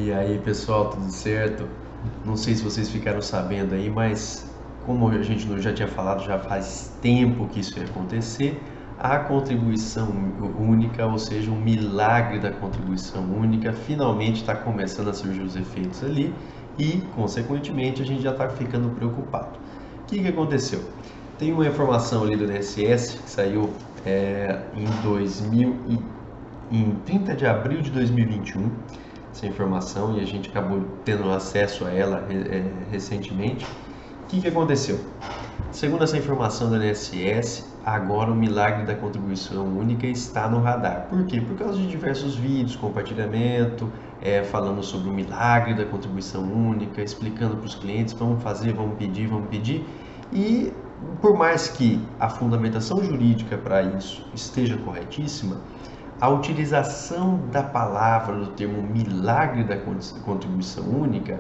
E aí, pessoal, tudo certo? Não sei se vocês ficaram sabendo aí, mas como a gente já tinha falado, já faz tempo que isso ia acontecer, a contribuição única, ou seja, um milagre da contribuição única, finalmente está começando a surgir os efeitos ali e, consequentemente, a gente já está ficando preocupado. O que aconteceu? Tem uma informação ali do INSS que saiu em 30 de abril de 2021, essa informação, e a gente acabou tendo acesso a ela recentemente. O que aconteceu? Segundo essa informação da INSS, agora o milagre da contribuição única está no radar. Por quê? Por causa de diversos vídeos, compartilhamento, falando sobre o milagre da contribuição única, explicando para os clientes, vamos fazer, vamos pedir, e por mais que a fundamentação jurídica para isso esteja corretíssima, a utilização da palavra, do termo milagre da contribuição única,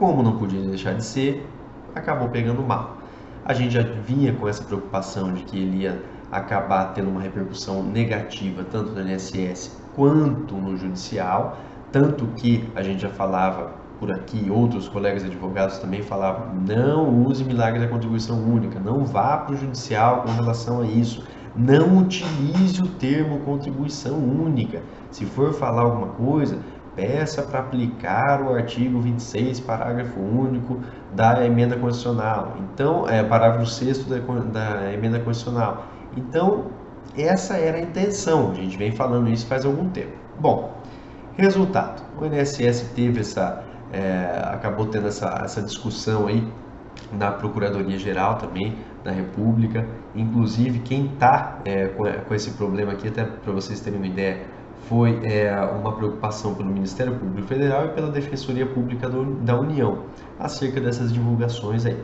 como não podia deixar de ser, acabou pegando mal. A gente já vinha com essa preocupação de que ele ia acabar tendo uma repercussão negativa tanto no INSS quanto no judicial, tanto que a gente já falava por aqui, outros colegas advogados também falavam, não use milagre da contribuição única, não vá para o judicial com relação a isso. Não utilize o termo contribuição única. Se for falar alguma coisa, peça para aplicar o artigo 26, parágrafo único da emenda constitucional. Então, parágrafo 6º da emenda constitucional. Então, essa era a intenção. A gente vem falando isso faz algum tempo. Bom, resultado. O INSS teve acabou tendo essa discussão aí na Procuradoria-Geral também da República. Inclusive, quem está com esse problema aqui, até para vocês terem uma ideia, foi uma preocupação pelo Ministério Público Federal e pela Defensoria Pública da União acerca dessas divulgações aí.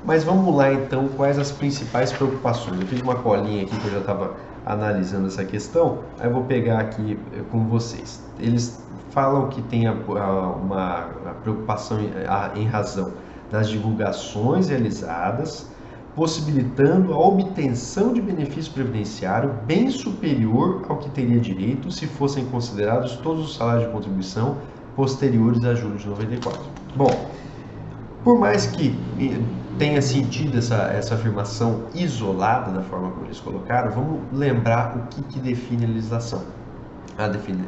Mas vamos lá então, quais as principais preocupações? Eu fiz uma colinha aqui que eu já estava analisando essa questão, aí eu vou pegar aqui com vocês. Eles falam que tem uma preocupação em razão das divulgações realizadas, possibilitando a obtenção de benefício previdenciário bem superior ao que teria direito se fossem considerados todos os salários de contribuição posteriores a julho de 94. Bom, por mais que tenha sentido essa afirmação isolada da forma como eles colocaram, vamos lembrar o que define a legislação.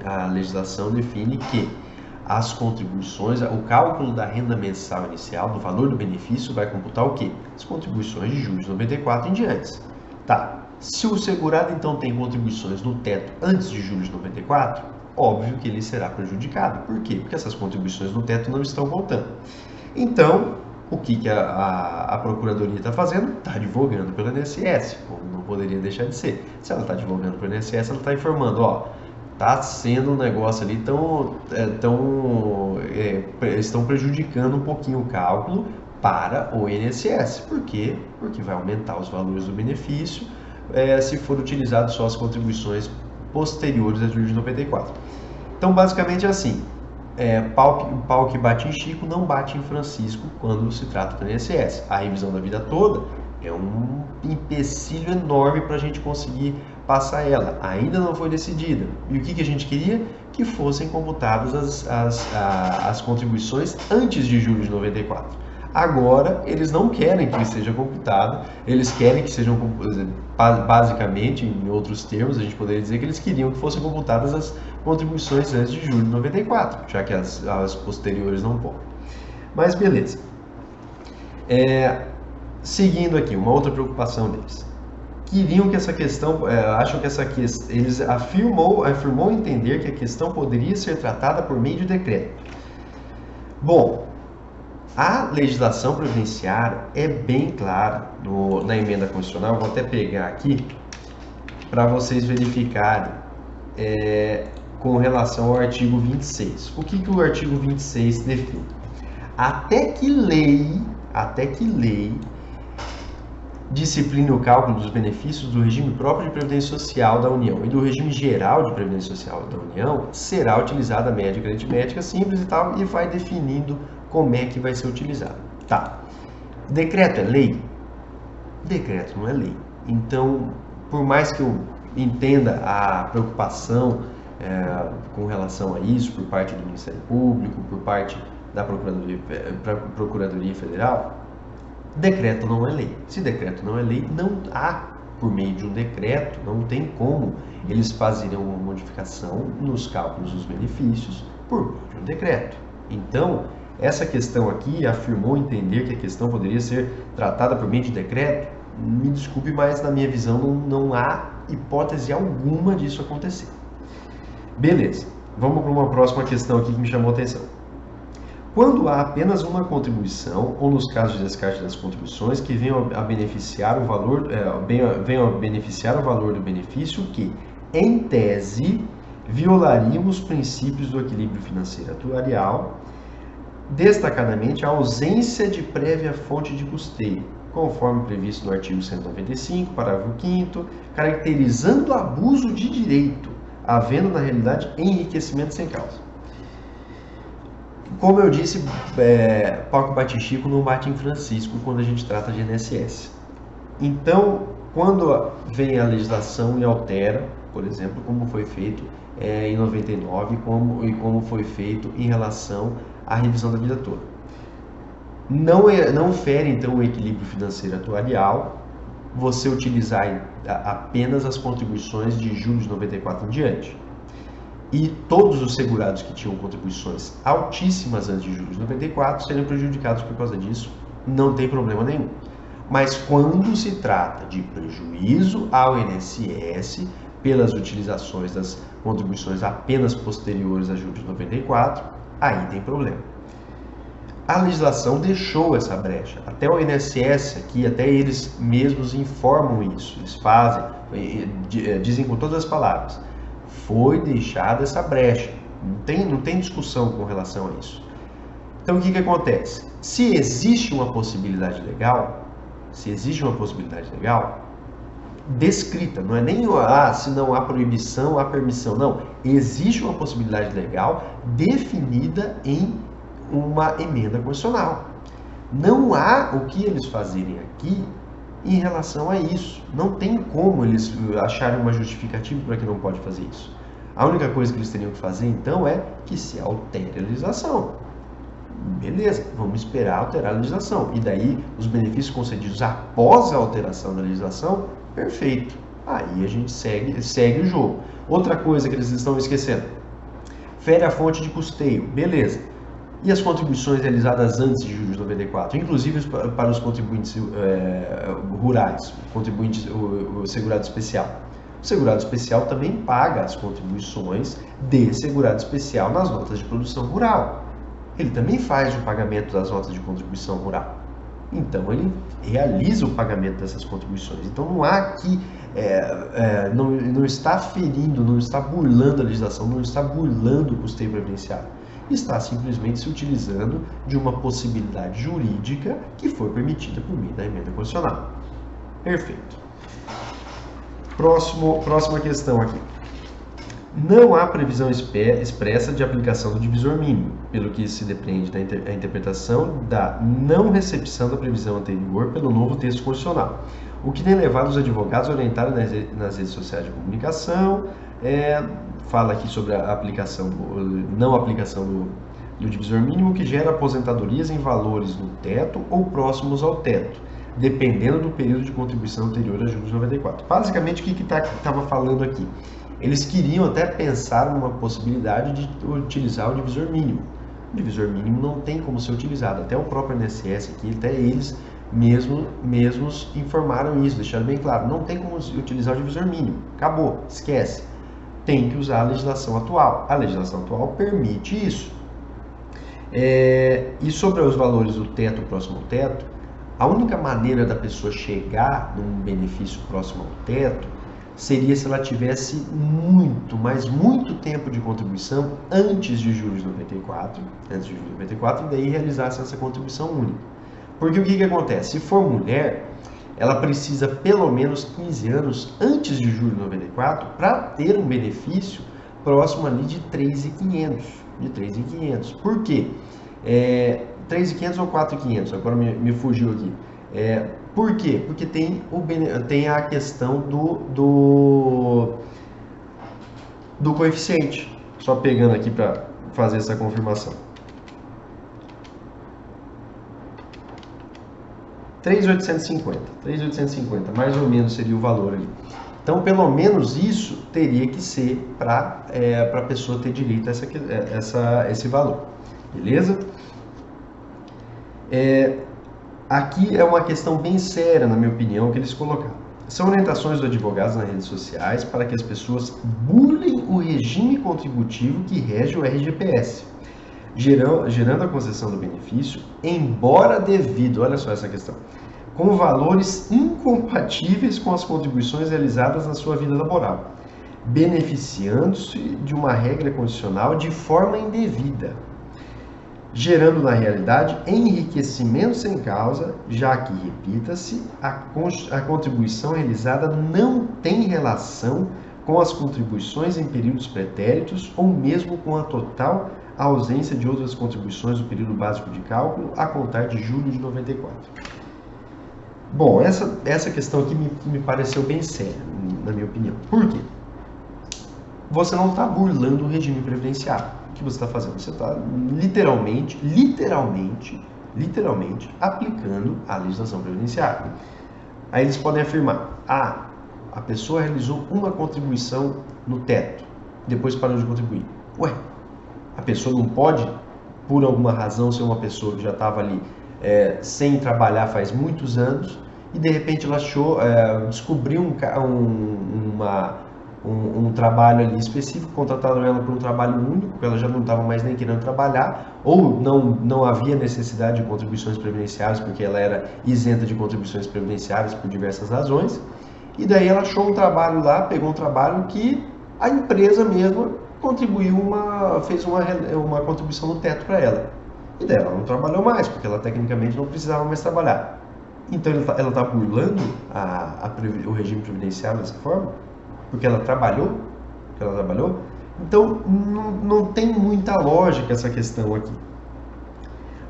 A legislação define que as contribuições, o cálculo da renda mensal inicial, do valor do benefício, vai computar o quê? As contribuições de julho de 94 em diante. Tá. Se o segurado então tem contribuições no teto antes de julho de 94, óbvio que ele será prejudicado. Por quê? Porque essas contribuições no teto não estão contando. Então, o que a Procuradoria está fazendo? Está advogando pelo INSS, como não poderia deixar de ser. Se ela está advogando pelo INSS, ela está informando, está sendo um negócio ali, estão prejudicando um pouquinho o cálculo para o INSS. Por quê? Porque vai aumentar os valores do benefício se for utilizado só as contribuições posteriores a julho de 94. Então, basicamente é assim, pau que bate em Chico não bate em Francisco quando se trata do INSS. A revisão da vida toda é um empecilho enorme para a gente conseguir passar ela. Ainda não foi decidida. E o que a gente queria? Que fossem computadas as contribuições antes de julho de 94. Agora, eles não querem que seja computado, eles querem que sejam, basicamente, em outros termos, a gente poderia dizer que eles queriam que fossem computadas as contribuições antes de julho de 94, já que as posteriores não podem. Mas beleza. Seguindo aqui, uma outra preocupação deles. Queriam que essa questão, acham que eles afirmou entender que a questão poderia ser tratada por meio de decreto. Bom, a legislação previdenciária é bem clara na emenda constitucional, vou até pegar aqui para vocês verificarem com relação ao artigo 26. O que o artigo 26 define? Até que lei discipline o cálculo dos benefícios do regime próprio de Previdência Social da União e do regime geral de Previdência Social da União, será utilizada a média aritmética simples e tal, e vai definindo como é que vai ser utilizado. Tá. Decreto é lei? Decreto não é lei. Então, por mais que eu entenda a preocupação com relação a isso por parte do Ministério Público, por parte da Procuradoria Federal, decreto não é lei. Se decreto não é lei, não há, por meio de um decreto, não tem como eles fazerem uma modificação nos cálculos dos benefícios por meio de um decreto. Então, essa questão aqui afirmou entender que a questão poderia ser tratada por meio de decreto. Me desculpe, mas na minha visão não há hipótese alguma disso acontecer. Beleza, vamos para uma próxima questão aqui que me chamou a atenção. Quando há apenas uma contribuição, ou nos casos de descarte das contribuições, que venham a beneficiar o valor do benefício que, em tese, violariam os princípios do equilíbrio financeiro atuarial, destacadamente a ausência de prévia fonte de custeio, conforme previsto no artigo 195, parágrafo 5º, caracterizando abuso de direito, havendo, na realidade, enriquecimento sem causa. Como eu disse, Paco bate Chico, não bate em Francisco quando a gente trata de INSS. Então, quando vem a legislação e altera, por exemplo, como foi feito em 99 e como foi feito em relação à revisão da vida toda. Não fere, então, o equilíbrio financeiro atuarial você utilizar apenas as contribuições de julho de 94 em diante. E todos os segurados que tinham contribuições altíssimas antes de julho de 94 seriam prejudicados por causa disso, não tem problema nenhum. Mas quando se trata de prejuízo ao INSS pelas utilizações das contribuições apenas posteriores a julho de 94, aí tem problema. A legislação deixou essa brecha. Até o INSS aqui, até eles mesmos informam isso. Eles fazem, dizem com todas as palavras. Foi deixada essa brecha. Não tem discussão com relação a isso. Então, o que acontece? Se existe uma possibilidade legal, descrita, não é nem se não há proibição, há permissão, não. Existe uma possibilidade legal definida em uma emenda constitucional. Não há o que eles fazerem aqui em relação a isso. Não tem como eles acharem uma justificativa para que não pode fazer isso. A única coisa que eles teriam que fazer, então, é que se altere a legislação. Beleza, vamos esperar alterar a legislação. E daí, os benefícios concedidos após a alteração da legislação, perfeito. Aí a gente segue o jogo. Outra coisa que eles estão esquecendo. Fere a fonte de custeio. Beleza. E as contribuições realizadas antes de julho de 94, inclusive para os contribuintes rurais, o segurado especial. O segurado especial também paga as contribuições de segurado especial nas notas de produção rural. Ele também faz o pagamento das notas de contribuição rural. Então, ele realiza o pagamento dessas contribuições. Então, não há aqui, não está ferindo, não está burlando a legislação, não está burlando o custeio previdenciário. Está simplesmente se utilizando de uma possibilidade jurídica que foi permitida por meio da emenda constitucional. Perfeito. Próxima questão aqui. Não há previsão expressa de aplicação do divisor mínimo, pelo que se depreende da interpretação da não recepção da previsão anterior pelo novo texto constitucional, o que tem levado os advogados a orientarem nas redes sociais de comunicação, fala aqui sobre a não aplicação do divisor mínimo, que gera aposentadorias em valores no teto ou próximos ao teto, dependendo do período de contribuição anterior a julho de 94. Basicamente, o que estava falando aqui? Eles queriam até pensar numa possibilidade de utilizar o divisor mínimo. O divisor mínimo não tem como ser utilizado. Até o próprio INSS aqui, até eles mesmos informaram isso, deixaram bem claro. Não tem como utilizar o divisor mínimo. Acabou, esquece. Tem que usar a legislação atual. A legislação atual permite isso. E sobre os valores do teto, próximo ao teto, a única maneira da pessoa chegar num benefício próximo ao teto seria se ela tivesse muito tempo de contribuição antes de julho de 94, e daí realizasse essa contribuição única. Porque o que acontece? Se for mulher, ela precisa pelo menos 15 anos antes de julho de 94 para ter um benefício próximo ali de 3.500. Por quê? 3.500 ou 4.500? Agora me fugiu aqui. Por quê? Porque tem a questão do coeficiente. Só pegando aqui para fazer essa confirmação. 3.850, mais ou menos seria o valor ali. Então, pelo menos isso teria que ser para a pessoa ter direito a esse valor. Beleza? Aqui é uma questão bem séria, na minha opinião, que eles colocaram. São orientações do advogado nas redes sociais para que as pessoas burlem o regime contributivo que rege o RGPS, gerando a concessão do benefício, embora devido, olha só essa questão, com valores incompatíveis com as contribuições realizadas na sua vida laboral, beneficiando-se de uma regra condicional de forma indevida, gerando na realidade enriquecimento sem causa, já que, repita-se, a contribuição realizada não tem relação com as contribuições em períodos pretéritos ou mesmo com a total ausência de outras contribuições do período básico de cálculo a contar de julho de 94. Bom, essa questão aqui me pareceu bem séria, na minha opinião. Por quê? Você não está burlando o regime previdenciário. O que você está fazendo? Você está literalmente aplicando a legislação previdenciária. Aí eles podem afirmar, a pessoa realizou uma contribuição no teto, depois parou de contribuir. Ué, a pessoa não pode, por alguma razão, ser uma pessoa que já estava ali sem trabalhar faz muitos anos e de repente ela descobriu um trabalho ali específico, contrataram ela por um trabalho único, porque ela já não estava mais nem querendo trabalhar, ou não havia necessidade de contribuições previdenciárias, porque ela era isenta de contribuições previdenciárias por diversas razões, e daí ela achou um trabalho lá, pegou um trabalho que a empresa mesma fez uma contribuição no teto para ela. E daí ela não trabalhou mais, porque ela tecnicamente não precisava mais trabalhar. Então ela está burlando o regime previdenciário dessa forma? Porque ela trabalhou? Então não tem muita lógica essa questão aqui.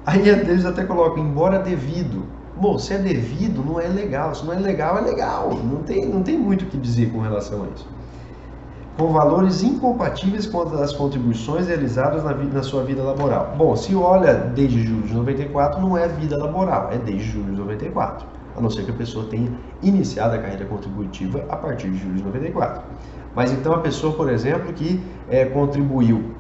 Aí eles até colocam, embora devido. Bom, se é devido, não é legal. Se não é legal, é legal. Não tem muito o que dizer com relação a isso. Com valores incompatíveis com as contribuições realizadas na sua vida laboral. Bom, se olha desde julho de 94, não é vida laboral, é desde julho de 94. A não ser que a pessoa tenha iniciado a carreira contributiva a partir de julho de 94. Mas então a pessoa, por exemplo, que contribuiu,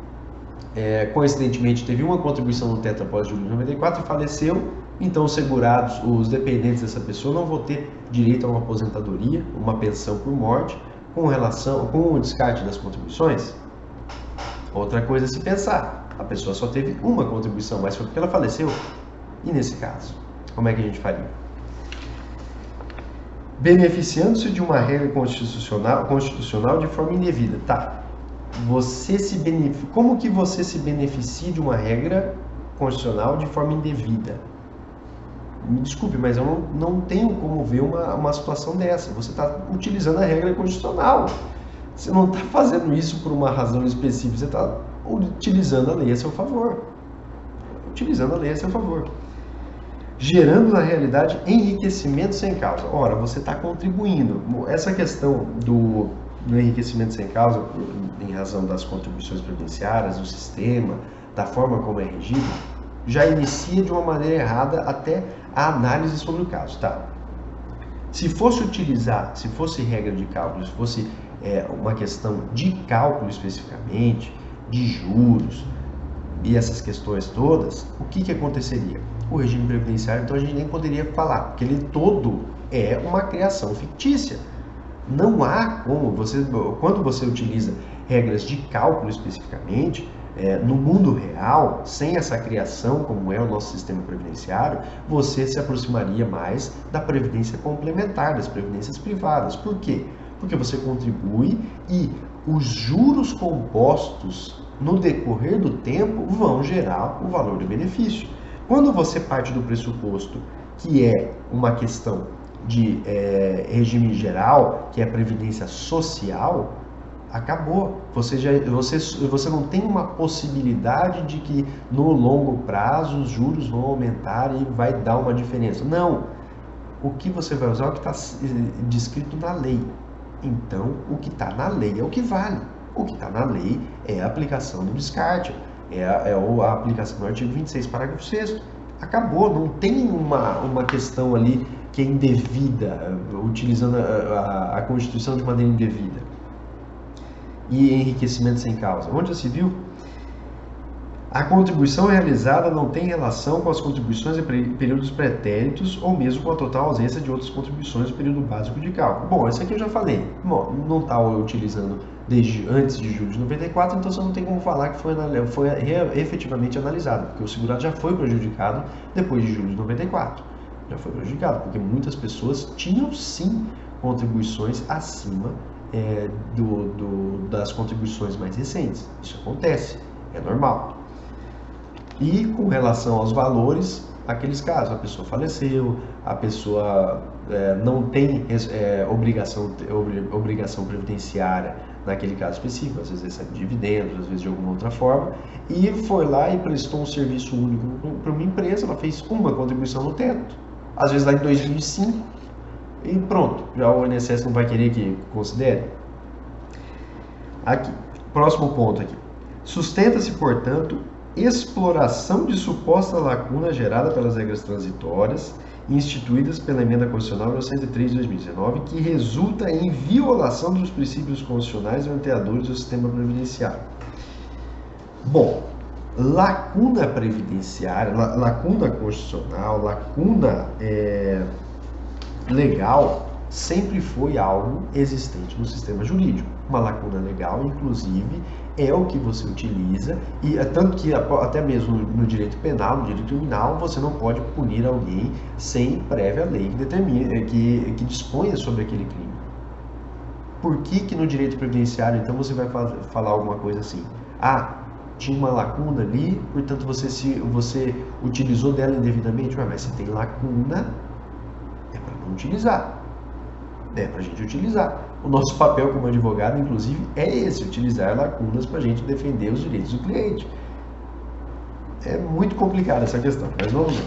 coincidentemente teve uma contribuição no teto após julho de 94 e faleceu, então os segurados, os dependentes dessa pessoa não vão ter direito a uma aposentadoria, uma pensão por morte, com o descarte das contribuições. Outra coisa a se pensar, a pessoa só teve uma contribuição, mas foi porque ela faleceu. E nesse caso, como é que a gente faria? Beneficiando-se de uma regra constitucional de forma indevida. Tá. Como que você se beneficia de uma regra constitucional de forma indevida? Me desculpe, mas eu não tenho como ver uma situação dessa. Você está utilizando a regra constitucional. Você não está fazendo isso por uma razão específica. Você está utilizando a lei a seu favor. Gerando, na realidade, enriquecimento sem causa. Ora, você está contribuindo. Essa questão do enriquecimento sem causa, em razão das contribuições previdenciárias, do sistema, da forma como é regido, já inicia de uma maneira errada até a análise sobre o caso, tá? Se fosse regra de cálculo, se fosse uma questão de cálculo especificamente, de juros e essas questões todas, o que aconteceria? O regime previdenciário, então a gente nem poderia falar, porque ele todo é uma criação fictícia. Não há como quando você utiliza regras de cálculo especificamente, no mundo real, sem essa criação, como é o nosso sistema previdenciário, você se aproximaria mais da previdência complementar, das previdências privadas. Por quê? Porque você contribui e os juros compostos no decorrer do tempo vão gerar o valor do benefício. Quando você parte do pressuposto que é uma questão de regime geral, que é a previdência social, acabou. Você não tem uma possibilidade de que no longo prazo os juros vão aumentar e vai dar uma diferença. Não. O que você vai usar é o que está descrito na lei. Então, o que está na lei é o que vale. O que está na lei é a aplicação do descarte, a aplicação do artigo 26, parágrafo 6º. Acabou, não tem uma questão ali que é indevida, utilizando a Constituição de maneira indevida. E enriquecimento sem causa. Onde já se viu? A contribuição realizada não tem relação com as contribuições em períodos pretéritos ou mesmo com a total ausência de outras contribuições do período básico de cálculo. Bom, isso aqui eu já falei. Bom, não está utilizando desde antes de julho de 94, então você não tem como falar que foi efetivamente analisado, porque o segurado já foi prejudicado depois de julho de 94. Já foi prejudicado, porque muitas pessoas tinham sim contribuições acima das contribuições mais recentes. Isso acontece, é normal. E com relação aos valores, aqueles casos, a pessoa faleceu, a pessoa não tem obrigação previdenciária naquele caso específico, às vezes recebe dividendos, às vezes de alguma outra forma, e foi lá e prestou um serviço único para uma empresa, ela fez uma contribuição no teto, às vezes lá em 2005, e pronto, já o INSS não vai querer que considere. Aqui, próximo ponto aqui. Sustenta-se, portanto, exploração de suposta lacuna gerada pelas regras transitórias instituídas pela Emenda Constitucional 103 de 2019, que resulta em violação dos princípios constitucionais norteadores do sistema previdenciário. Bom, lacuna previdenciária, lacuna constitucional, lacuna legal, sempre foi algo existente no sistema jurídico. Uma lacuna legal, inclusive, é o que você utiliza, e tanto que até mesmo no direito penal, no direito criminal, você não pode punir alguém sem prévia lei que disponha sobre aquele crime. Por que no direito previdenciário, então, você vai falar alguma coisa assim? Tinha uma lacuna ali, portanto você utilizou dela indevidamente? Mas se tem lacuna, é para não utilizar. É para a gente utilizar. O nosso papel como advogado, inclusive, é esse, utilizar lacunas para a gente defender os direitos do cliente. É muito complicada essa questão, mas vamos lá.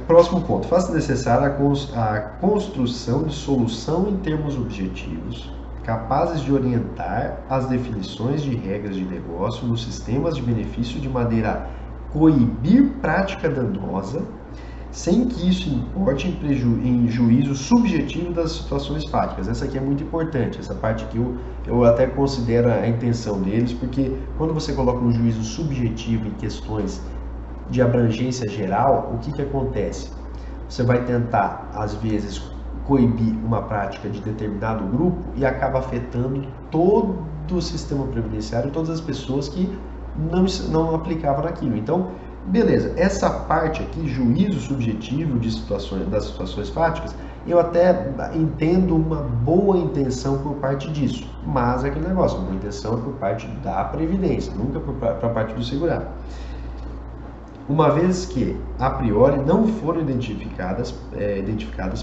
Próximo ponto. Faz-se necessária a construção de solução em termos objetivos, capazes de orientar as definições de regras de negócio nos sistemas de benefício de maneira a coibir prática danosa, sem que isso importe em juízo subjetivo das situações fáticas. Essa aqui é muito importante, essa parte que eu até considero a intenção deles, porque quando você coloca um juízo subjetivo em questões de abrangência geral, o que acontece? Você vai tentar, às vezes, coibir uma prática de determinado grupo e acaba afetando todo o sistema previdenciário, todas as pessoas que não aplicavam naquilo. Então, beleza, essa parte aqui, juízo subjetivo das situações fáticas, eu até entendo uma boa intenção por parte disso, mas é aquele negócio, uma intenção por parte da Previdência, nunca por parte do segurado. Uma vez que, a priori, não foram identificadas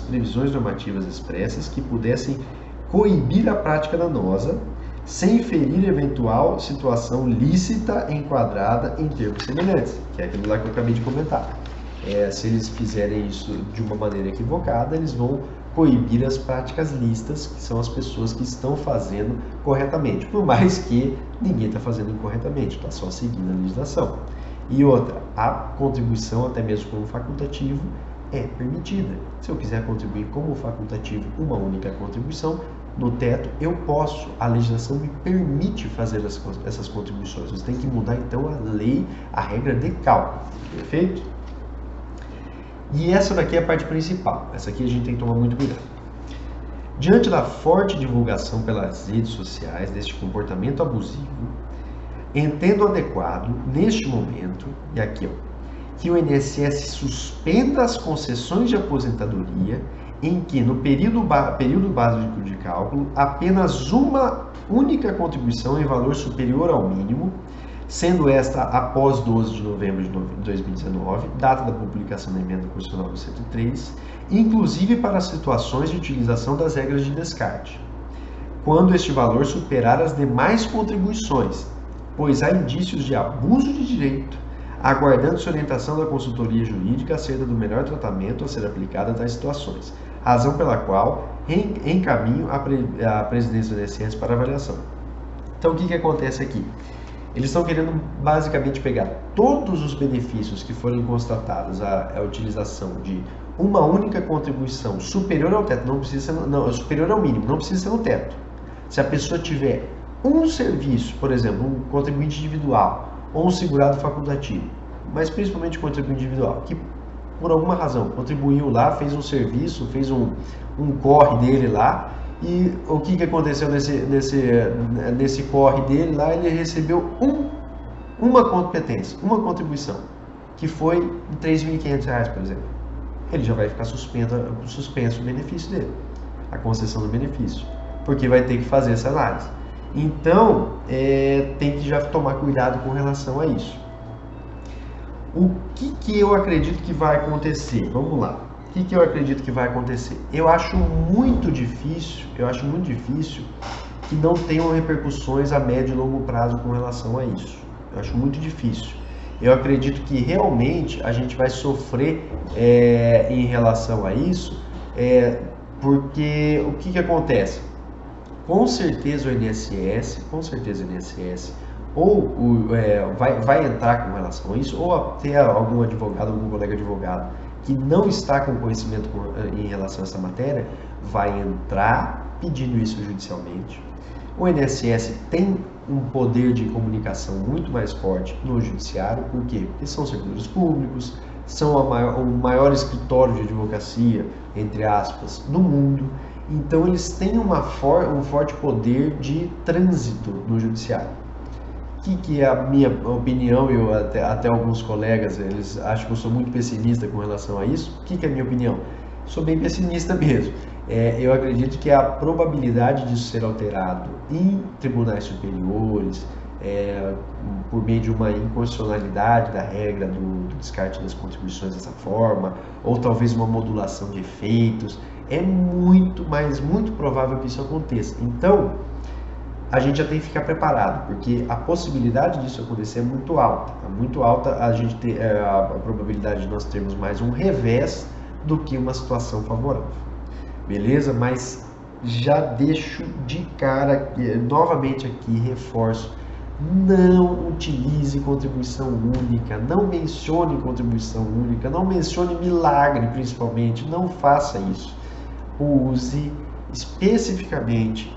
previsões normativas expressas que pudessem coibir a prática danosa, sem ferir eventual situação lícita enquadrada em termos semelhantes, que é aquilo lá que eu acabei de comentar. Se eles fizerem isso de uma maneira equivocada, eles vão coibir as práticas lícitas, que são as pessoas que estão fazendo corretamente, por mais que ninguém está fazendo incorretamente, está só seguindo a legislação. E outra, a contribuição, até mesmo como facultativo, é permitida. Se eu quiser contribuir como facultativo uma única contribuição, no teto eu posso, a legislação me permite fazer essas contribuições. Você tem que mudar então a lei, a regra de cálculo, perfeito? E essa daqui é a parte principal, essa aqui a gente tem que tomar muito cuidado. Diante da forte divulgação pelas redes sociais deste comportamento abusivo, entendo adequado, neste momento, e aqui que o INSS suspenda as concessões de aposentadoria em que, no período básico de cálculo, apenas uma única contribuição em valor superior ao mínimo, sendo esta após 12 de novembro de 2019, data da publicação da Emenda Constitucional do 103, inclusive para situações de utilização das regras de descarte, quando este valor superar as demais contribuições, pois há indícios de abuso de direito, aguardando-se orientação da consultoria jurídica acerca do melhor tratamento a ser aplicado a tais situações. razão pela qual encaminho a presidência do INSS para avaliação. Então, o que acontece aqui? Eles estão querendo basicamente pegar todos os benefícios que forem constatados a utilização de uma única contribuição superior ao teto, não precisa ser, não, superior ao mínimo, não precisa ser no teto. Se a pessoa tiver um serviço, por exemplo, um contribuinte individual ou um segurado facultativo, mas principalmente contribuinte individual, que por alguma razão contribuiu lá, fez um serviço, fez um corre dele lá, e o que aconteceu nesse corre dele lá? Ele recebeu uma competência, uma contribuição, que foi de R$ 3.500, por exemplo. Ele já vai ficar suspenso o benefício dele, a concessão do benefício, porque vai ter que fazer essa análise. Então, tem que já tomar cuidado com relação a isso. O que eu acredito que vai acontecer? Vamos lá. O que eu acredito que vai acontecer? Eu acho muito difícil que não tenham repercussões a médio e longo prazo com relação a isso. Eu acho muito difícil. Eu acredito que realmente a gente vai sofrer em relação a isso, porque o que acontece? Com certeza o INSS ou vai entrar com relação a isso, ou até algum advogado, algum colega advogado que não está com conhecimento em relação a essa matéria, vai entrar pedindo isso judicialmente. O INSS tem um poder de comunicação muito mais forte no judiciário, por quê? Porque são servidores públicos, são o maior escritório de advocacia, entre aspas, do mundo, então eles têm um forte poder de trânsito no judiciário. O que é a minha opinião, eu até alguns colegas, eles acham que eu sou muito pessimista com relação a isso. O que é a minha opinião? Sou bem pessimista mesmo. Eu acredito que a probabilidade disso ser alterado em tribunais superiores, por meio de uma inconstitucionalidade da regra do descarte das contribuições dessa forma, ou talvez uma modulação de efeitos, é muito provável que isso aconteça. Então, a gente já tem que ficar preparado, porque a possibilidade disso acontecer é muito alta. É muito alta a probabilidade de nós termos mais um revés do que uma situação favorável. Beleza? Mas já deixo de cara, novamente aqui, reforço, não utilize contribuição única, não mencione contribuição única, não mencione milagre principalmente, não faça isso. Use especificamente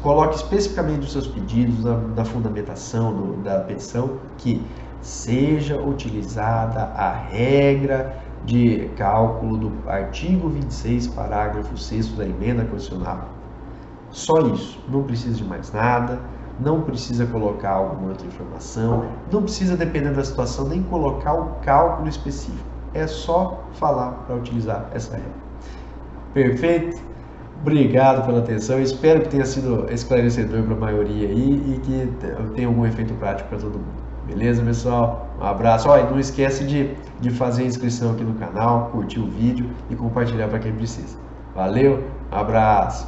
coloque especificamente os seus pedidos na fundamentação da petição que seja utilizada a regra de cálculo do artigo 26, parágrafo 6º da emenda constitucional. Só isso, não precisa de mais nada, não precisa colocar alguma outra informação, não precisa, dependendo da situação, nem colocar o cálculo específico. É só falar para utilizar essa regra. Perfeito? Obrigado pela atenção, espero que tenha sido esclarecedor para a maioria aí e que tenha algum efeito prático para todo mundo. Beleza, pessoal? Um abraço. E não esquece de fazer a inscrição aqui no canal, curtir o vídeo e compartilhar para quem precisa. Valeu, um abraço!